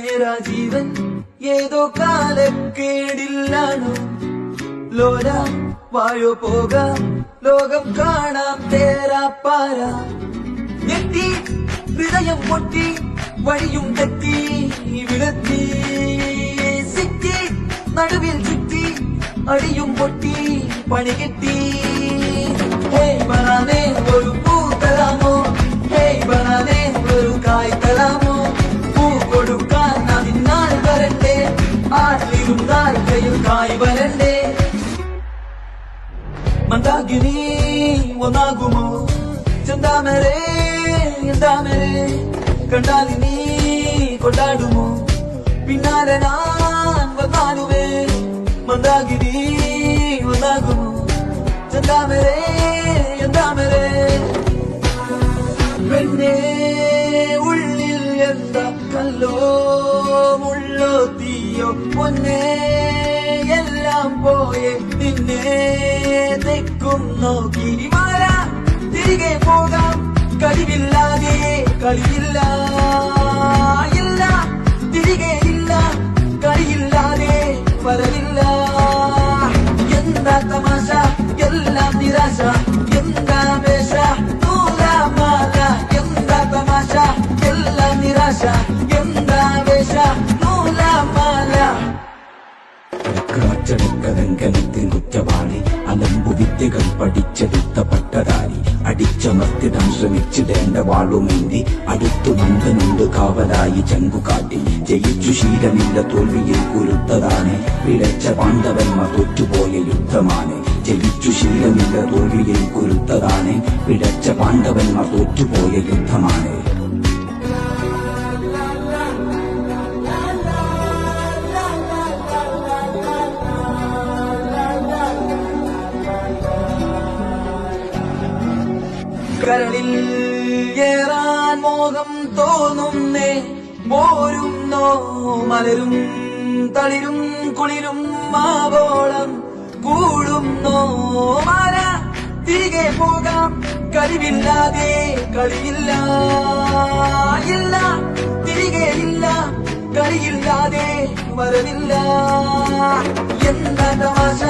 മേരാ ജീവൻ ഏതോ കാലക്കേടില്ലാണോ ലോല വായോ പോകാം ലോകം കാണാം തേരാ പാര ഞെട്ടി ഹൃദയം പൊട്ടി വഴിയും തെറ്റി വിടത്തി സിറ്റി നടുവിൽ ചുറ്റി അടിയും പൊട്ടി പണി കെട്ടി ഹേ ബനാനെ ഒരു പൂ തരാമോ ഹേ ബനാനെ ഒരു കായ് തരാമോ പൂ കൊടുക്കാൻ അതിനാൽ വരണ്ടേ ആട്ടിരുന്നാൽ കയ്യിൽ കായ് വരണ്ടേ മന്ദാകിനി ഒന്നാകുമോ ചെന്താമരേ എന്താമരേ കണ്ടാലിനി കൊണ്ടാടുമോ പിന്നാലെ ഞാൻ വന്നാലുമേ മന്ദാകിനി ഒന്നാകുമോ ചെന്താമരേ എന്താമരേ പെണ്ണേ ഉള്ളിൽ എന്താ കല്ലോ മുള്ളോ തീയോ പൊന്നേ എല്ലാം പോയെ നിന്നെ തെക്കും നോക്കി മാറ തിരികെ പോകാം കഴിവില്ലാതെ കളിയില്ല ഇല്ല തിരികെ ഇല്ല കളിയില്ലാതെ വരവില്ല എന്താ തമാശ എല്ലാം നിരാശ എന്താ വേഷ നൂലാമാല എന്താ തമാശ എല്ലാം നിരാശ എന്താ വേഷ നൂലാമാല അച്ചടക്കലംഘനത്തിൻ കുറ്റവാളി അലമ്പു വിദ്യകൾ പഠിച്ചെടുത്ത പട്ടധാരി അടിച്ചമർത്തിടാൻ ശ്രമിച്ചിടേണ്ട വാളുമേന്തി അടുത്തു നന്ദനുണ്ട് കാവലായി ചങ്കുകാട്ടി ജയിച്ചു ശീലമില്ല തോൽവിയിൽ കുരുത്തതാണ് പിഴച്ച പാണ്ഡവന്മാർ തോറ്റുപോയ യുദ്ധമാണ് ജയിച്ചു ശീലമില്ല തോൽവിയിൽ കുരുത്തതാണ് പിഴച്ച പാണ്ഡവന്മാർ തോറ്റുപോയ യുദ്ധമാണ് കരളിൽ ഏറാൻ മോഹം തോന്നുന്നേ പോരുന്നോ മലരും തളിരും കുളിരും മാവോളം കൂടുന്നോ മാല തിരികെ പോകാം കഴിവില്ലാതെ കളിയില്ല ഇല്ല തിരികെ ഇല്ല കളിയില്ലാതെ വരവില്ല എന്താ തമാശ